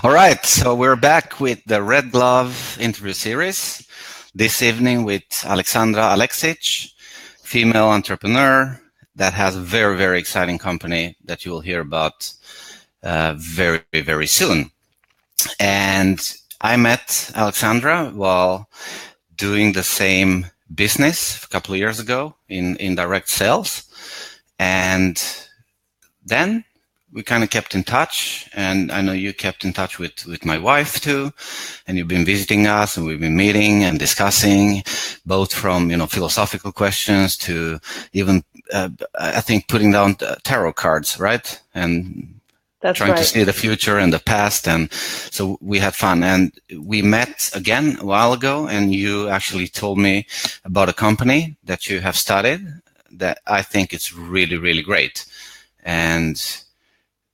All right, so we're back with the Red Glove interview series. This evening with Alexandra Aleksic, female entrepreneur that has a very, very exciting company that you will hear about very, very soon. And I met Alexandra while doing the same business a couple of years ago in direct sales. And then we kind of kept in touch, and I know you kept in touch with my wife too, and you've been visiting us, and we've been meeting and discussing, both from philosophical questions to even I think putting down tarot cards, right? And that's trying right. to see the future and the past, and so we had fun. And we met again a while ago, and you actually told me about a company that you have started that I think it's really, really great, and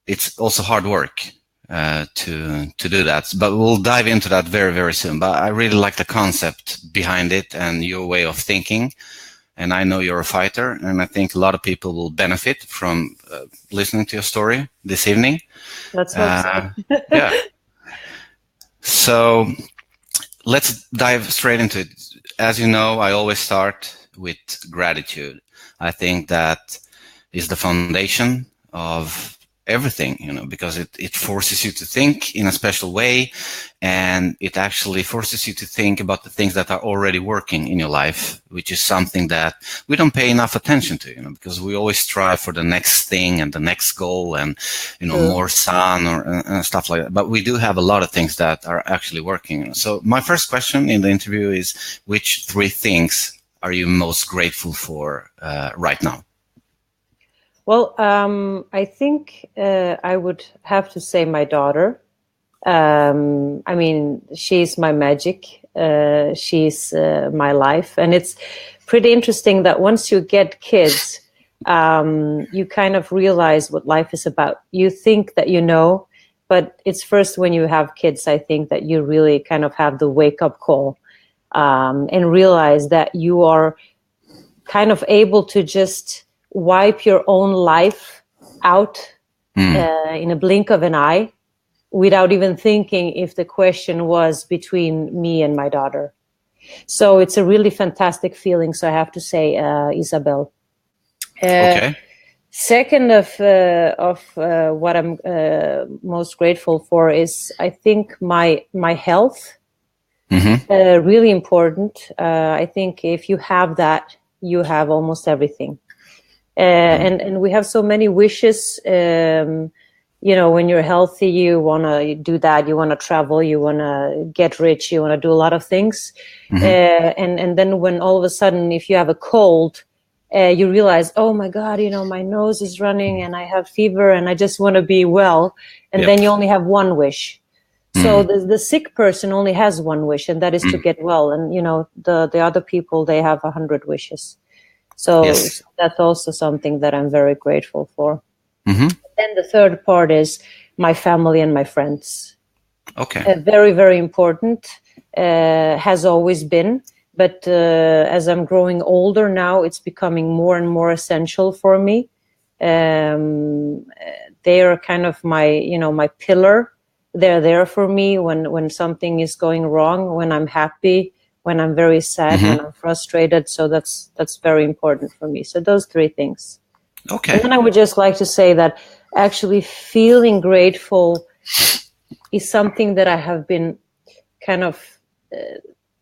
it's also hard work to do that, but we'll dive into that very, very soon. But I really like the concept behind it and your way of thinking. And I know you're a fighter, and I think a lot of people will benefit from listening to your story this evening. Let's hope so. Yeah. So let's dive straight into it. As you know, I always start with gratitude. I think that is the foundation of everything, because it forces you to think in a special way, and it actually forces you to think about the things that are already working in your life, which is something that we don't pay enough attention to, because we always strive for the next thing and the next goal and, more sun or stuff like that. But we do have a lot of things that are actually working. So my first question in the interview is, which 3 things are you most grateful for right now? Well, I think I would have to say my daughter. I mean, she's my magic. She's my life. And it's pretty interesting that once you get kids, you kind of realize what life is about. You think that you know, but it's first when you have kids, I think, that you really kind of have the wake-up call and realize that you are kind of able to just wipe your own life out in a blink of an eye without even thinking if the question was between me and my daughter. So it's a really fantastic feeling. So I have to say, Isabel. Okay. Second of what I'm most grateful for is, I think, my health. Really important. I think if you have that, you have almost everything. And we have so many wishes. When you're healthy, you want to do that. You want to travel. You want to get rich. You want to do a lot of things. And then when all of a sudden, if you have a cold, you realize, oh my God, my nose is running and I have fever and I just want to be well. And then you only have one wish. So the sick person only has one wish, and that is to get well. And, the other people, they have 100 wishes. So that's also something that I'm very grateful for. Then the third part is my family and my friends. Okay. Very, very important, has always been. But as I'm growing older now, it's becoming more and more essential for me. They are kind of my pillar. They're there for me when something is going wrong, when I'm happy, when I'm very sad, when I'm frustrated. So that's very important for me. So those 3 things. Okay. And then I would just like to say that actually feeling grateful is something that I have been kind of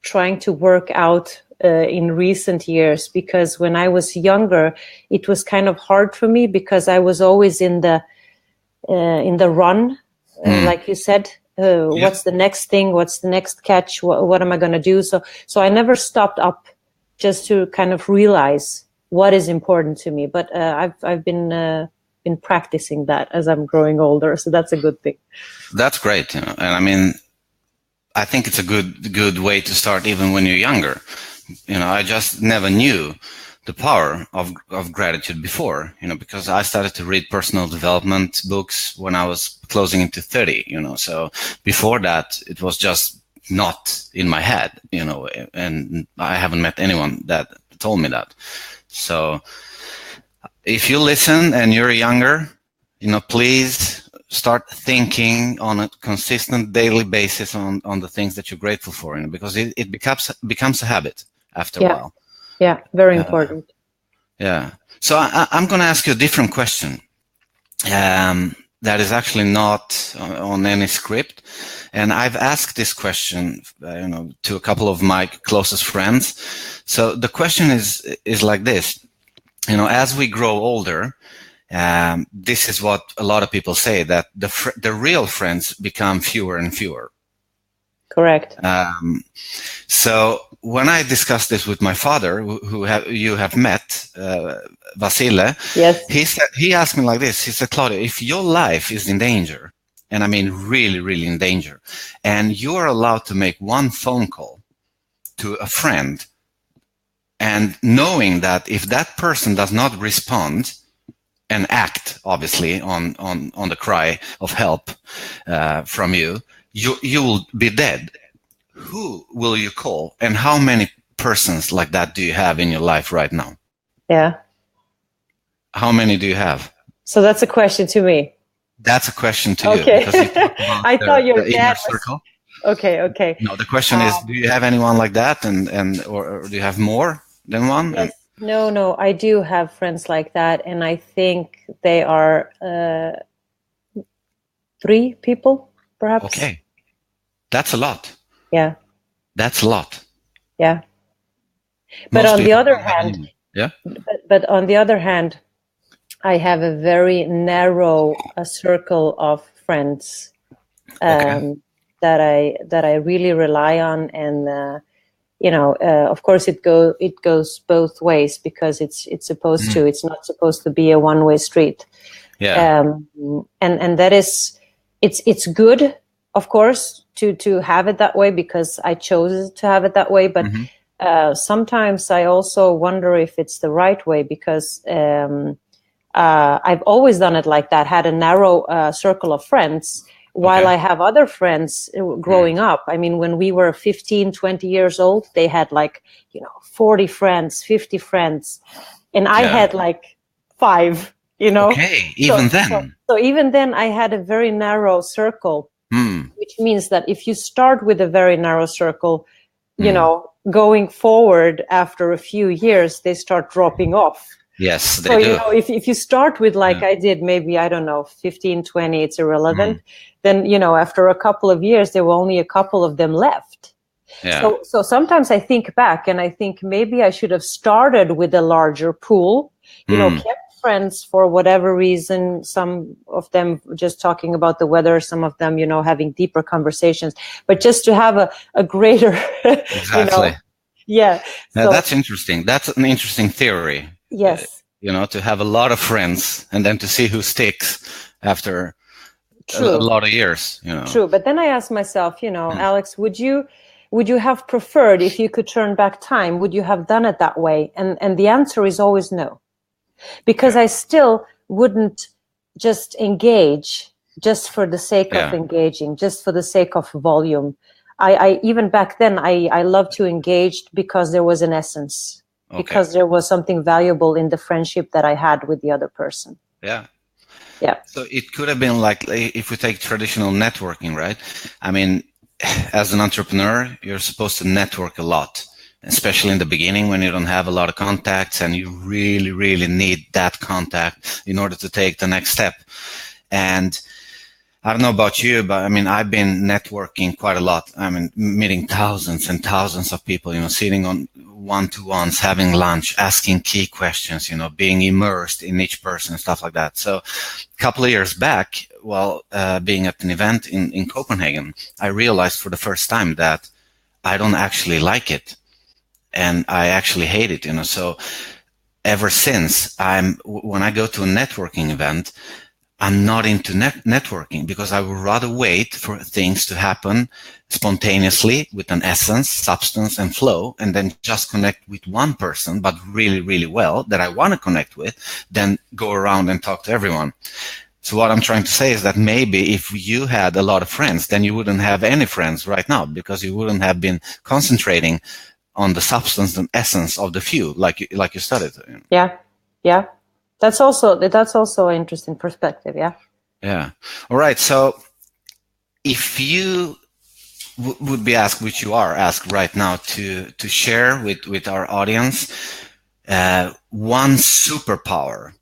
trying to work out in recent years, because when I was younger, it was kind of hard for me because I was always in the run, like you said. What's the next thing? What's the next catch? What am I going to do? So I never stopped up just to kind of realize what is important to me. But I've been practicing that as I'm growing older. So that's a good thing. That's great. And I mean, I think it's a good way to start even when you're younger. I just never knew the power of gratitude before, because I started to read personal development books when I was closing into 30, so before that it was just not in my head, and I haven't met anyone that told me that. So if you listen and you're younger, please start thinking on a consistent daily basis on the things that you're grateful for, because it becomes a habit after a while. Yeah, very important. Yeah. So I'm going to ask you a different question that is actually not on any script. And I've asked this question, to a couple of my closest friends. So the question is like this, as we grow older, this is what a lot of people say, that the real friends become fewer and fewer. Correct. So when I discussed this with my father, who you have met, Vasile, yes, he asked me like this. He said, Claudia, if your life is in danger, and I mean really, really in danger, and you are allowed to make one phone call to a friend, and knowing that if that person does not respond and act, obviously, on the cry of help from you, you will be dead. Who will you call, and how many persons like that do you have in your life right now? Yeah. How many do you have? So that's a question to me. That's a question to you. Okay. Because you talked about I thought your dad was... circle. Okay. No, the question is, do you have anyone like that, or do you have more than one? Yes. No, I do have friends like that, and I think they are 3 people, perhaps. Okay. That's a lot. Yeah. That's a lot. Yeah. But on the other hand, but on the other hand, I have a very narrow circle of friends that I really rely on, and of course it goes both ways, because it's supposed to. It's not supposed to be a one-way street. Yeah. And that is, it's good, of course, to have it that way, because I chose to have it that way. But sometimes I also wonder if it's the right way, because I've always done it like that, had a narrow circle of friends, while I have other friends growing up. I mean, when we were 15, 20 years old, they had 40 friends, 50 friends, and I had 5, Okay, then. So even then I had a very narrow circle, which means that if you start with a very narrow circle, going forward after a few years, they start dropping off. Yes, they do. If you start with I did, maybe, I don't know, 15, 20, it's irrelevant. Then, after a couple of years, there were only a couple of them left. Yeah. So sometimes I think back and I think maybe I should have started with a larger pool, kept friends for whatever reason, some of them just talking about the weather, some of them, having deeper conversations, but just to have a greater, exactly. Yeah. So, that's interesting. That's an interesting theory. Yes. To have a lot of friends and then to see who sticks after a lot of years. True. But then I asked myself, Alex, would you have preferred, if you could turn back time, would you have done it that way? And the answer is always no, because I still wouldn't just engage just for the sake of engaging, just for the sake of volume. I even back then, I loved to engage because there was an essence. Because there was something valuable in the friendship that I had with the other person. Yeah. Yeah. So it could have been like, if we take traditional networking, right? I mean, as an entrepreneur, you're supposed to network a lot, especially in the beginning when you don't have a lot of contacts and you really, really need that contact in order to take the next step. And I don't know about you, but I mean, I've been networking quite a lot. I mean, meeting thousands and thousands of people, sitting on one-to-ones, having lunch, asking key questions, being immersed in each person, stuff like that. So a couple of years back, while being at an event in Copenhagen, I realized for the first time that I don't actually like it. And I actually hate it, So ever since, when I go to a networking event, I'm not into networking, because I would rather wait for things to happen spontaneously with an essence, substance, and flow, and then just connect with one person, but really, really well, that I want to connect with, than go around and talk to everyone. So what I'm trying to say is that maybe if you had a lot of friends, then you wouldn't have any friends right now, because you wouldn't have been concentrating on the substance and essence of the few, like you studied. Yeah. That's also an interesting perspective. Yeah. Yeah. All right. So if you would be asked, which you are asked right now, to share with our audience one superpower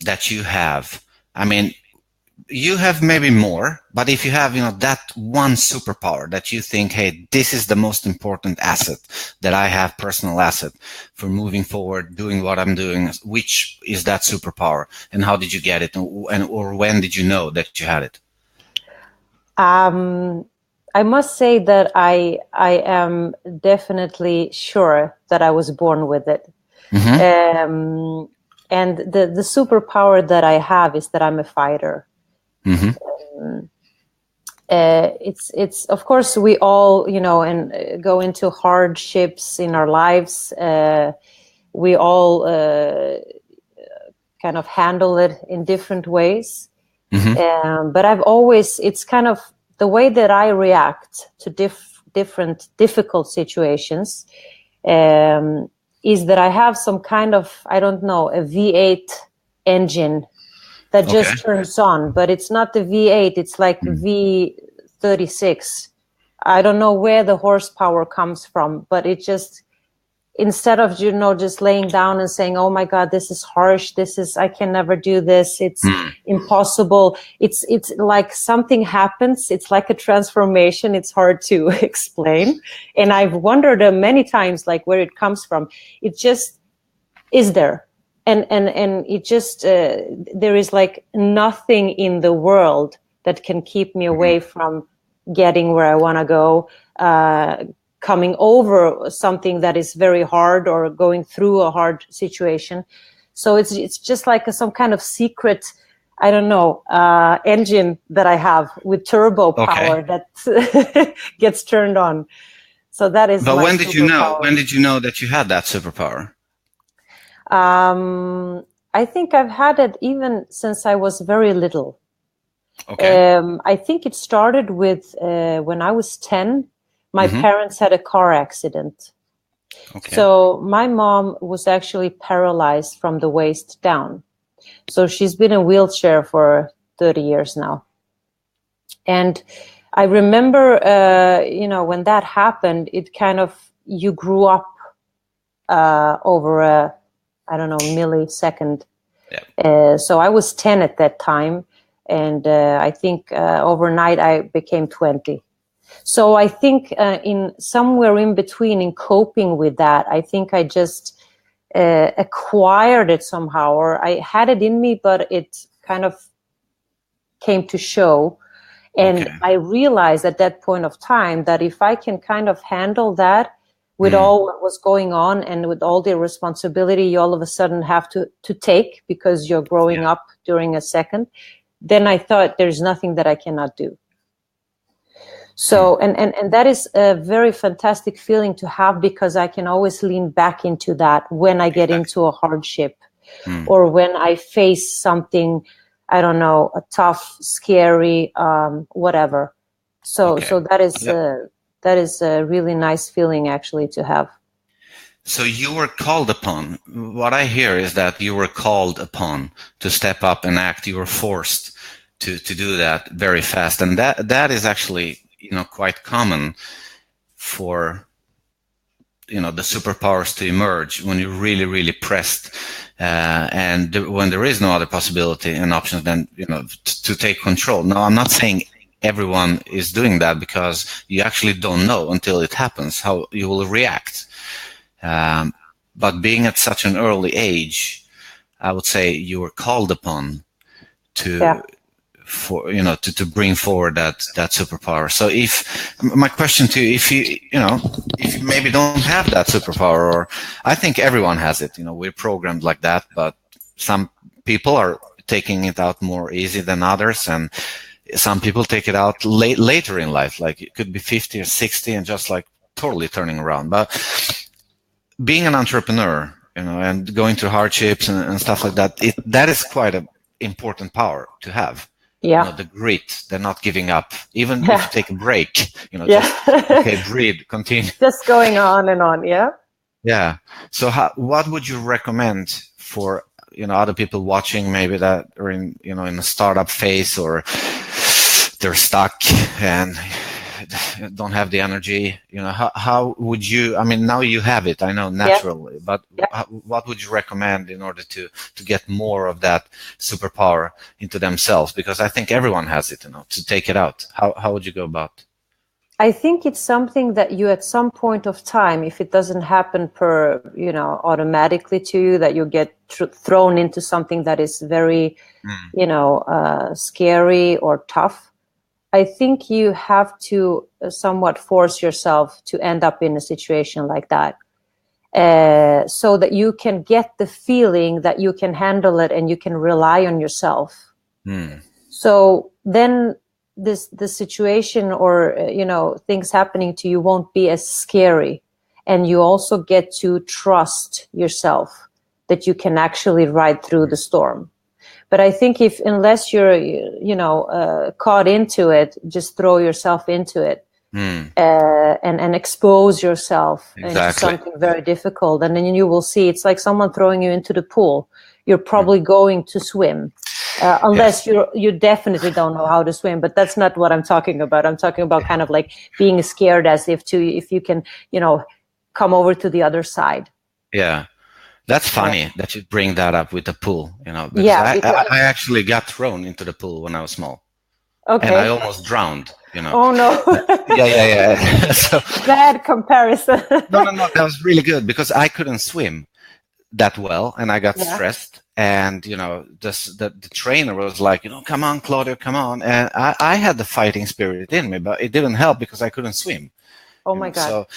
that you have. I mean, you have maybe more, but if you have, that one superpower that you think, hey, this is the most important asset that I have, personal asset for moving forward, doing what I'm doing, which is that superpower, and how did you get it, or when did you know that you had it? I must say that I am definitely sure that I was born with it. Mm-hmm. And the superpower that I have is that I'm a fighter. Mm-hmm. It's of course we all and go into hardships in our lives. We all kind of handle it in different ways. Mm-hmm. But it's kind of the way that I react to different difficult situations is that I have some kind of, I don't know, a V8 engine that just turns on, but it's not the V8, it's like V36. I don't know where the horsepower comes from, but it just, instead of, just laying down and saying, oh my God, this is harsh, I can never do this, it's impossible. It's like something happens. It's like a transformation. It's hard to explain. And I've wondered many times, like, where it comes from. It just is there. And it just, there is like nothing in the world that can keep me away from getting where I want to go, coming over something that is very hard or going through a hard situation. So it's just like some kind of secret, I don't know, engine that I have with turbo power that gets turned on. So that is. But when did you know? When did you know that you had that superpower? I think I've had it even since I was very little. I think it started with when I was 10. My parents had a car accident. So my mom was actually paralyzed from the waist down. So she's been in a wheelchair for 30 years now. And I remember, when that happened, it kind of, you grew up over a, I don't know, millisecond. Yeah. So I was 10 at that time. And I think overnight I became 20. So I think in somewhere in between, in coping with that, I think I just acquired it somehow, or I had it in me, but it kind of came to show. And I realized at that point of time that if I can kind of handle that with all what was going on and with all the responsibility you all of a sudden have to take because you're growing up during a second, then I thought there's nothing that I cannot do. So, and that is a very fantastic feeling to have, because I can always lean back into that when I get into a hardship or when I face something, I don't know, a tough, scary, whatever. So that is a really nice feeling actually to have. So you were called upon. What I hear is that you were called upon to step up and act. You were forced to do that very fast. And that is actually, quite common for, the superpowers to emerge when you're really, really pressed. And when there is no other possibility and options than, to take control. Now, I'm not saying everyone is doing that, because you actually don't know until it happens how you will react. But being at such an early age, I would say you were called upon to bring forward that superpower. So my question to you, if you maybe don't have that superpower, or I think everyone has it, we're programmed like that, but some people are taking it out more easy than others, and some people take it out later in life, like it could be 50 or 60 and just like totally turning around. But being an entrepreneur, and going through hardships and stuff like that, that is quite an important power to have. Yeah. The grit, the not giving up, even if you take a break, just breathe, continue. Just going on and on, yeah. Yeah. So what would you recommend for other people watching maybe that are in, in a startup phase, or they're stuck and don't have the energy, how would you, I mean, now you have it, I know, naturally, but what would you recommend in order to get more of that superpower into themselves? Because I think everyone has it, to take it out. How would you go about? I think it's something that you, at some point of time, if it doesn't happen automatically to you, that you get thrown into something that is very, scary or tough. I think you have to somewhat force yourself to end up in a situation like that, so that you can get the feeling that you can handle it and you can rely on yourself. So then the situation or, things happening to you won't be as scary. And you also get to trust yourself that you can actually ride through the storm. But I think unless you're, caught into it, just throw yourself into it and expose yourself into something very difficult. And then you will see, it's like someone throwing you into the pool. You're probably going to swim. Unless you definitely don't know how to swim, but that's not what I'm talking about. I'm talking about kind of like being scared as if you can, come over to the other side. Yeah. That's funny that you bring that up with the pool, because I actually got thrown into the pool when I was small. Okay. And I almost drowned, Oh no. Yeah. So, bad comparison. No, that was really good, because I couldn't swim that well and I got stressed. And, the trainer was like, come on, Claudio, come on. And I had the fighting spirit in me, but it didn't help because I couldn't swim. Oh my God. So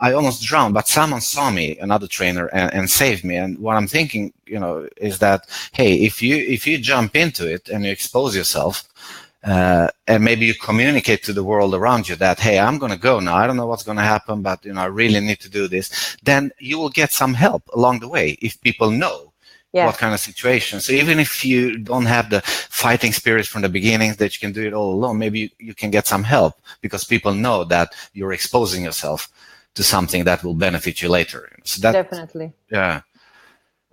I almost drowned, but someone saw me, another trainer, and saved me. And what I'm thinking, is that, hey, if you jump into it and you expose yourself, and maybe you communicate to the world around you that, hey, I'm going to go now. I don't know what's going to happen, but, I really need to do this. Then you will get some help along the way if people know what kind of situation. So even if you don't have the fighting spirit from the beginning, that you can do it all alone, maybe you can get some help because people know that you're exposing yourself to something that will benefit you later. So that, definitely. Yeah.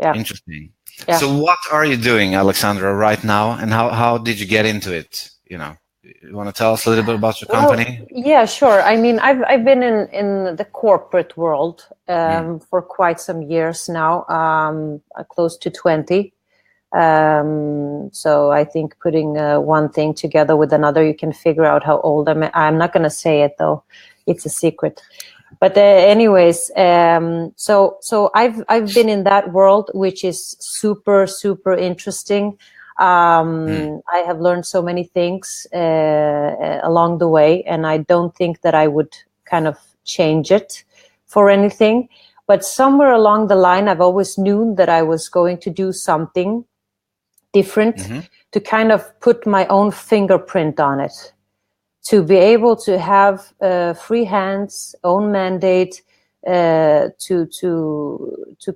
Interesting. Yeah. So what are you doing, Alexandra, right now, and how did you get into it? You want to tell us a little bit about your company? Well, yeah, sure. I mean, I've been in the corporate world for quite some years now, close to 20. So I think putting one thing together with another, you can figure out how old I'm. I'm not going to say it though; it's a secret. But anyways, so I've been in that world, which is super, super interesting. I have learned so many things along the way, and I don't think that I would kind of change it for anything. But somewhere along the line, I've always known that I was going to do something different to kind of put my own fingerprint on it, to be able to have free hands, own mandate, to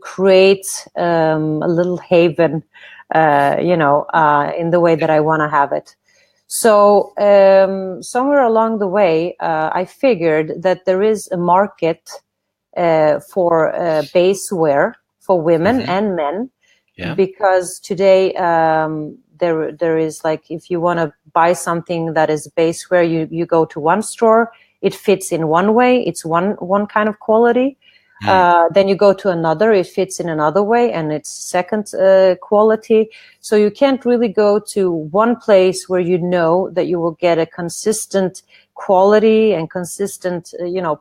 create a little haven, in the way that I want to have it. So somewhere along the way, I figured that there is a market for basewear for women and men, because today there is, like, if you want to buy something that is basewear, you go to one store, it fits in one way, it's one kind of quality. Then you go to another, it fits in another way, and it's second quality. So you can't really go to one place where you know that you will get a consistent quality and consistent,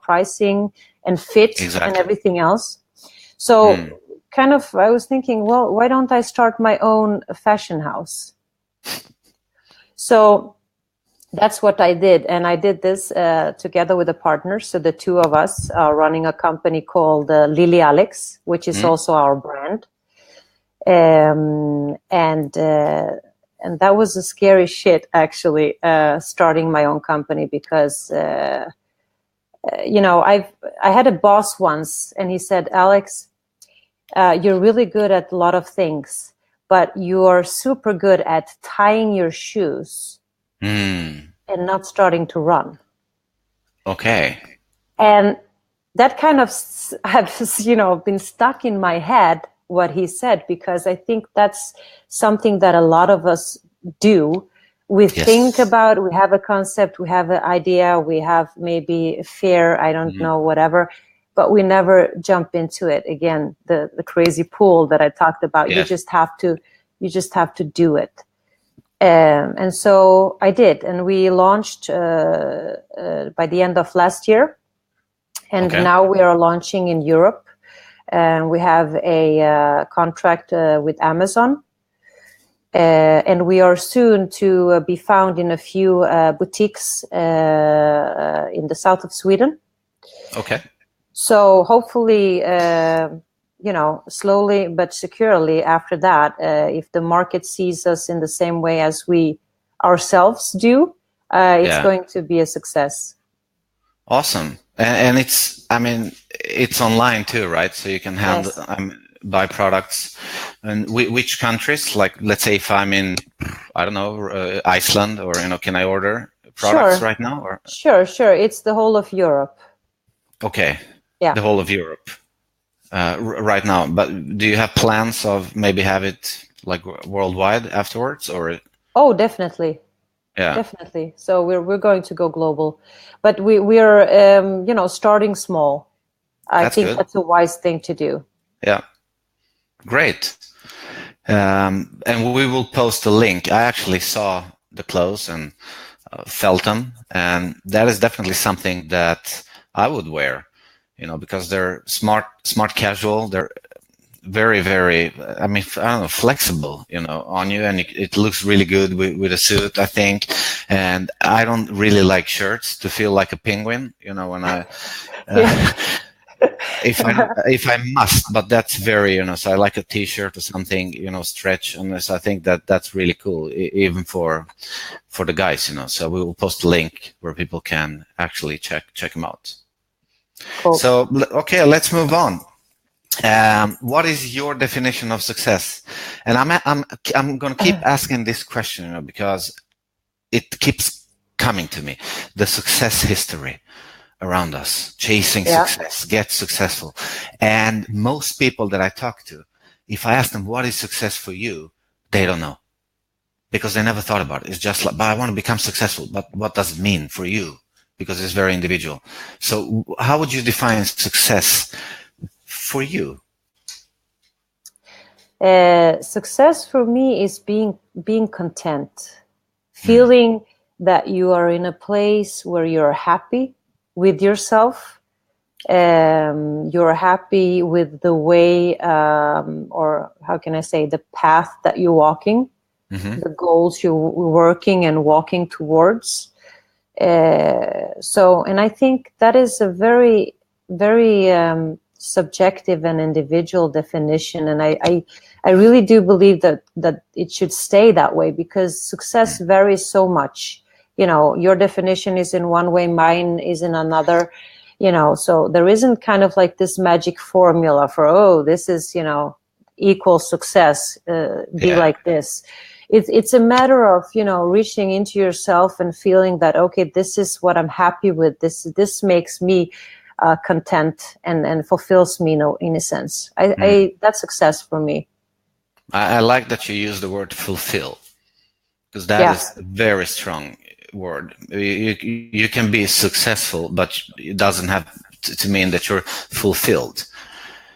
pricing and fit and everything else. So kind of, I was thinking, well, why don't I start my own fashion house? So that's what I did. And I did this together with a partner. So the two of us are running a company called LiliAlex, which is also our brand. And that was a scary shit, actually, starting my own company, because, I had a boss once, and he said, Alex, you're really good at a lot of things, but you are super good at tying your shoes and not starting to run. Okay. And that kind of has, been stuck in my head what he said, because I think that's something that a lot of us do. We think about, we have a concept, we have an idea, we have maybe a fear, I don't know, whatever, but we never jump into it. Again, the crazy pool that I talked about, you just have to do it. And so I did, and we launched by the end of last year, and now we are launching in Europe, and we have a contract with Amazon. And we are soon to be found in a few boutiques in the south of Sweden. Okay. So hopefully, slowly but securely after that, if the market sees us in the same way as we ourselves do, it's going to be a success. Awesome. And it's online too, right? So you can handle buy products. And which countries? Like, let's say if I'm in, I don't know, Iceland, or can I order products right now? Or Sure. It's the whole of Europe. Okay. Yeah. The whole of Europe right now. But do you have plans of maybe have it like worldwide afterwards, or? Oh, definitely. Yeah, definitely. So we're going to go global, but we're starting small. I think that's a wise thing to do. Yeah. Great. And we will post a link. I actually saw the clothes and felt them, and that is definitely something that I would wear, because they're smart casual. They're very, very, flexible, on you, and it looks really good with a suit, I think. And I don't really like shirts to feel like a penguin, when I, if I must, but that's very, so I like a t-shirt or something, stretch on this. I think that's really cool, even for the guys, so we will post a link where people can actually check them out. Cool. So, okay, let's move on. What is your definition of success? And I'm going to keep asking this question, because it keeps coming to me. The success history around us, chasing success, get successful. And most people that I talk to, if I ask them what is success for you, they don't know, because they never thought about it. It's just like, but I want to become successful. But what does it mean for you? Because it's very individual. So how would you define success for you? Success for me is being content, feeling that you are in a place where you're happy with yourself, you're happy with the way, or how can I say, the path that you're walking, the goals you're working and walking towards. And I think that is a very, very subjective and individual definition, and I really do believe that it should stay that way, because success varies so much. Your definition is in one way, mine is in another, so there isn't kind of like this magic formula for, this is, equal success, like this. It's a matter of, reaching into yourself and feeling that, okay, this is what I'm happy with. This makes me content and fulfills me, in a sense. That's success for me. I like that you use the word fulfill, because that is a very strong word. You can be successful, but it doesn't have to mean that you're fulfilled.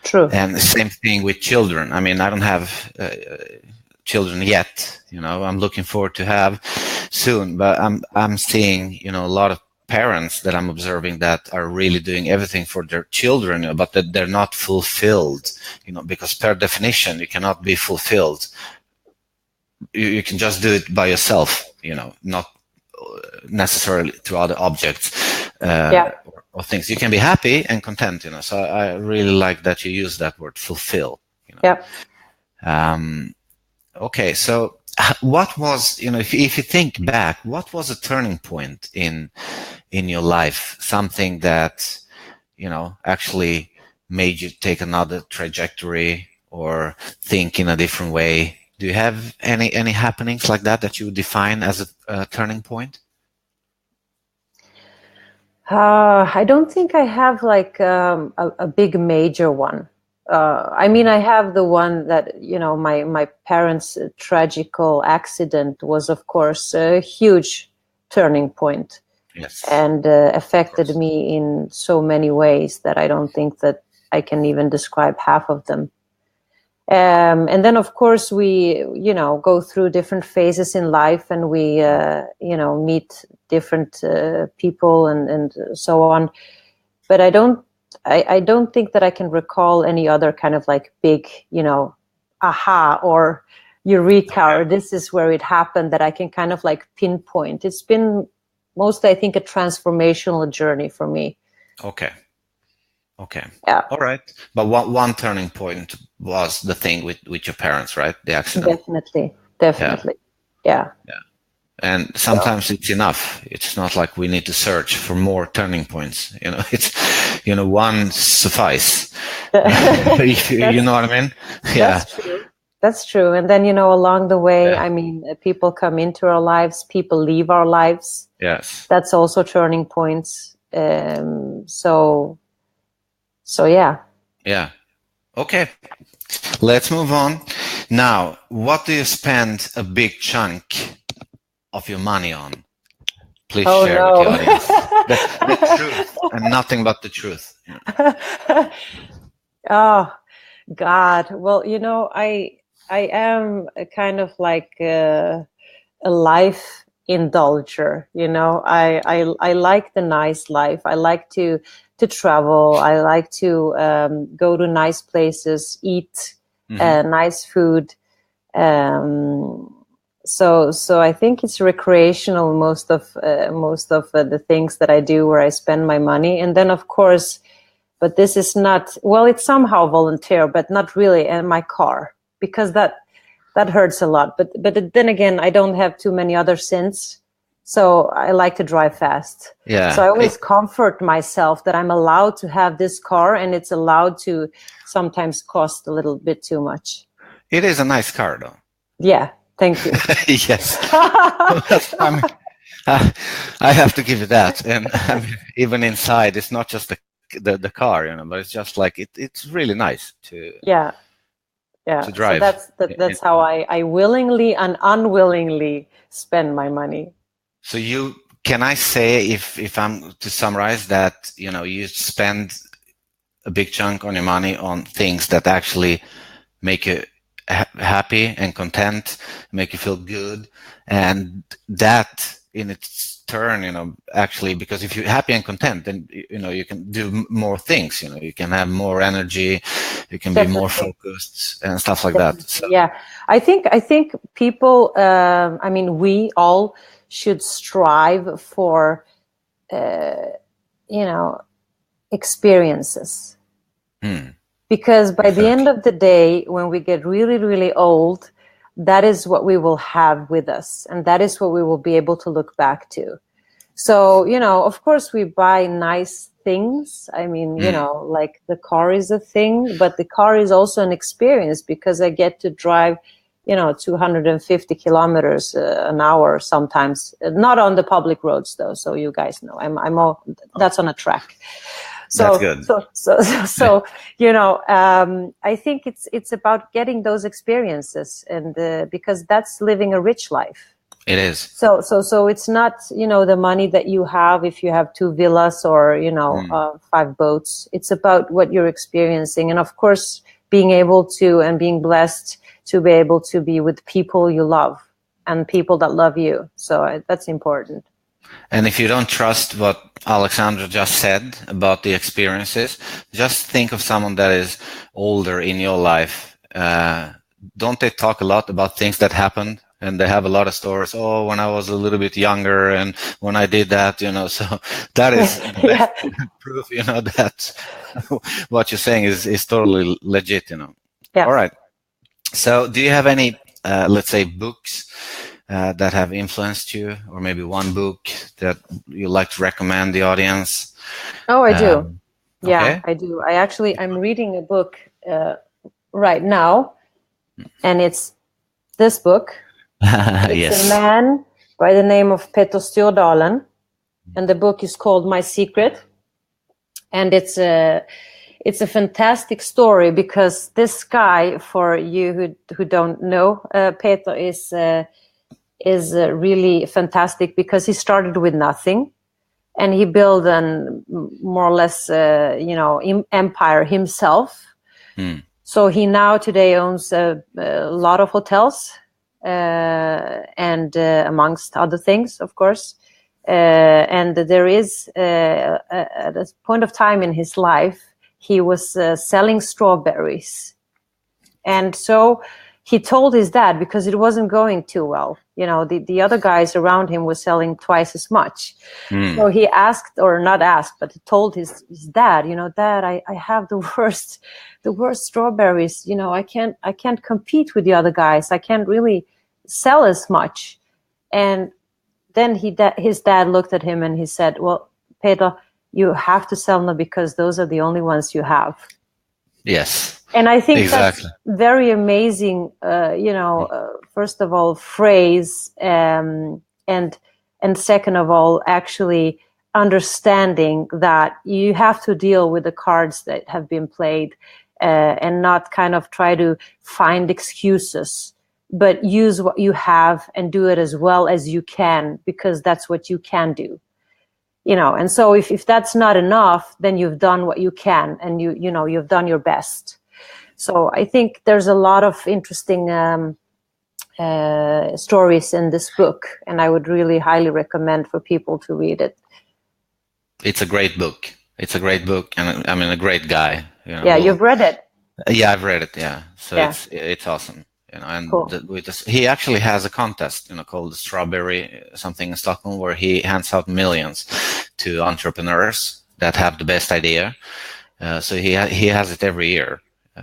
True. And the same thing with children. I don't have children yet. I'm looking forward to have soon, but I'm seeing, a lot of parents that I'm observing that are really doing everything for their children, but that they're not fulfilled, because per definition, you cannot be fulfilled. You can just do it by yourself, not necessarily through other objects or things. You can be happy and content, so I really like that you use that word, fulfill. Okay, so what was, if you think back, what was a turning point in your life? Something that, actually made you take another trajectory or think in a different way? Do you have any happenings like that you would define as a turning point? I don't think I have like a big major one. I mean, I have the one that, you know, my parents' tragical accident was, of course, a huge turning point. Yes. And affected me in so many ways that I don't think that I can even describe half of them. And then, of course, we, you know, go through different phases in life, and we, you know, meet different people and so on. But I don't think that I can recall any other kind of like big, you know, aha or eureka, or this is where it happened, that I can kind of like pinpoint. It's been mostly, I think, a transformational journey for me. Okay. Okay. Yeah. All right. But one turning point was the thing with your parents, right? The accident. Definitely. Yeah. And sometimes it's enough. It's not like we need to search for more turning points. You know, it's, you know, one suffice. You know what I mean? Yeah. That's true. And then, you know, along the way, I mean, people come into our lives, people leave our lives. Yes. That's also turning points. So yeah. Yeah. Okay. Let's move on. Now, what do you spend a big chunk of your money on? Please share with the audience. The truth and nothing but the truth. Oh, God. Well, you know, I am a kind of like a life indulger. You know, I like the nice life. I like to travel. I like to go to nice places, eat nice food. So I think it's recreational, most of the things that I do, where I spend my money. And then, of course, but this is not, well, it's somehow volunteer, but not really. And my car, because that hurts a lot. But then again, I don't have too many other sins, so I like to drive fast. Yeah. So I always comfort myself that I'm allowed to have this car, and it's allowed to sometimes cost a little bit too much. It is a nice car, though. Yeah. Thank you. Yes. I have to give you that. And I mean, even inside, it's not just the car, you know, but it's just like it's really nice to to drive. So that's how I willingly and unwillingly spend my money. So can I say, if I'm to summarize, that, you know, you spend a big chunk on your money on things that actually make you happy and content, make you feel good, and that in its turn, you know, actually, because if you're happy and content, then, you know, you can do more things, you know, you can have more energy, you can be more focused and stuff like that. So. Yeah, I think people, I mean, we all should strive for, you know, experiences. Because by the end of the day, when we get really, really old, that is what we will have with us. And that is what we will be able to look back to. So, you know, of course, we buy nice things. I mean, you know, like the car is a thing, but the car is also an experience, because I get to drive, you know, 250 kilometers an hour sometimes. Not on the public roads, though. So you guys know, I'm all, that's on a track. So, that's good. So you know, I think it's about getting those experiences, and because that's living a rich life. It is. So it's not, you know, the money that you have if you have 2 villas or, you know, 5 boats. It's about what you're experiencing, and of course, being able to and being blessed to be able to be with people you love and people that love you. So that's important. And if you don't trust what Alexandra just said about the experiences, just think of someone that is older in your life. Don't they talk a lot about things that happened? And they have a lot of stories. Oh, when I was a little bit younger, and when I did that, you know, so that is proof, you know, that what you're saying is totally legit, you know. Yeah. All right. So do you have any, let's say, books that have influenced you, or maybe one book that you like to recommend the audience? Oh, I do. Yeah, okay. I do. I'm reading a book right now, and it's this book. It's a man by the name of Petter Stordalen, and the book is called My Secret. And it's it's a fantastic story, because this guy, for you who don't know, Peter is really fantastic, because he started with nothing, and he built an more or less empire himself. So he now today owns a lot of hotels, and amongst other things, of course. And there is at a point of time in his life, he was selling strawberries. And so he told his dad, because it wasn't going too well. The other guys around him were selling twice as much. So he asked, or not asked, but he told his dad, Dad, I have the worst strawberries. I can't compete with the other guys. I can't really sell as much. And then his dad looked at him and he said, well, Peter, you have to sell them, because those are the only ones you have. Yes. And I think exactly. That's very amazing, first of all, phrase, and second of all, actually understanding that you have to deal with the cards that have been played, and not kind of try to find excuses, but use what you have and do it as well as you can, because that's what you can do. And so if that's not enough, then you've done what you can, and you've done your best. So I think there's a lot of interesting stories in this book, and I would really highly recommend for people to read it. It's a great book. And I mean, a great guy. Yeah, you've read it. Yeah, I've read it. Yeah, so yeah. It's awesome. And cool. He actually has a contest, called the Strawberry something in Stockholm, where he hands out millions to entrepreneurs that have the best idea. So he has it every year.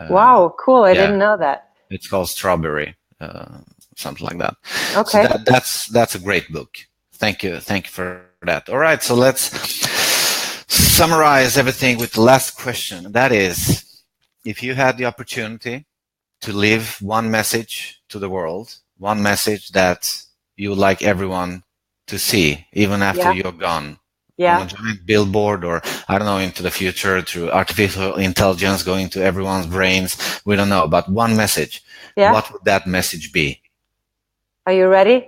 Wow, cool! I didn't know that. It's called Strawberry, something like that. Okay, so that's a great book. Thank you for that. All right, so let's summarize everything with the last question. That is, if you had the opportunity to leave one message to the world, one message that you would like everyone to see, even after you're gone. On a giant billboard, or I don't know, into the future through artificial intelligence going to everyone's brains. We don't know, but one message. What would that message be? Are you ready?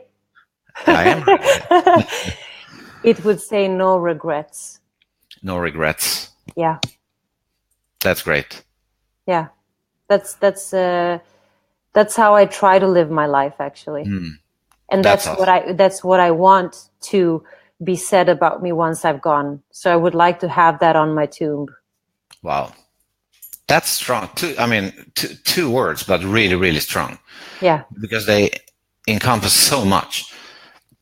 I am ready. It would say no regrets. No regrets. Yeah. That's great. Yeah. That's how I try to live my life, actually. And that's awesome. what I want to be said about me once I've gone. So I would like to have that on my tomb. Wow. That's strong. Two words, but really, really strong. Yeah. Because they encompass so much.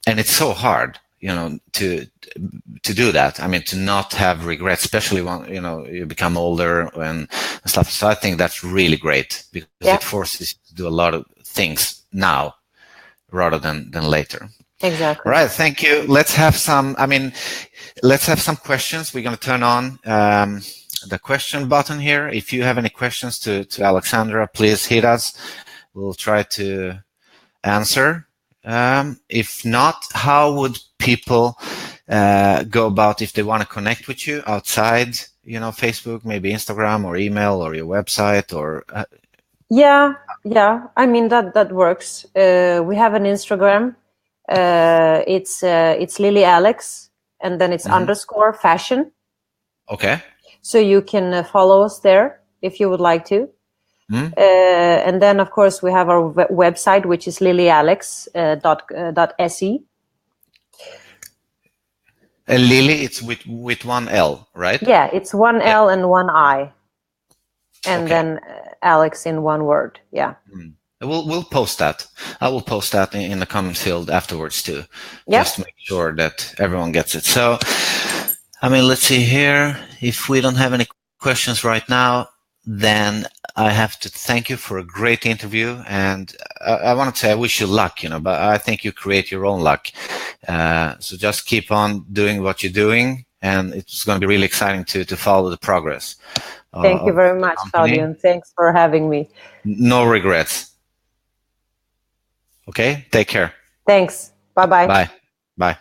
And it's so hard, to do that. I mean, to not have regrets, especially when, you become older and stuff. So I think that's really great, because it forces you to do a lot of things now rather than later. Exactly. All right, thank you. Let's have some questions. We're going to turn on the question button here. If you have any questions to Alexandra, please hit us. We'll try to answer. If not, how would people go about if they want to connect with you outside, Facebook, maybe Instagram or email or your website or? Yeah. I mean, that works. We have an Instagram. It's LiliAlex, and then it's _fashion. Okay. So you can follow us there if you would like to. And then, of course, we have our website, which is lilialex.se. Lily, it's with one L, right? Yeah, it's one L and one I, and then Alex in one word. Yeah. We'll post that. I will post that in the comments field afterwards too, just to make sure that everyone gets it. So, let's see here. If we don't have any questions right now, then I have to thank you for a great interview. And I want to say I wish you luck, but I think you create your own luck. So just keep on doing what you're doing, and it's going to be really exciting to follow the progress. Thank you very much, Claudio, and thanks for having me. No regrets. Okay, take care. Thanks. Bye-bye. Bye. Bye.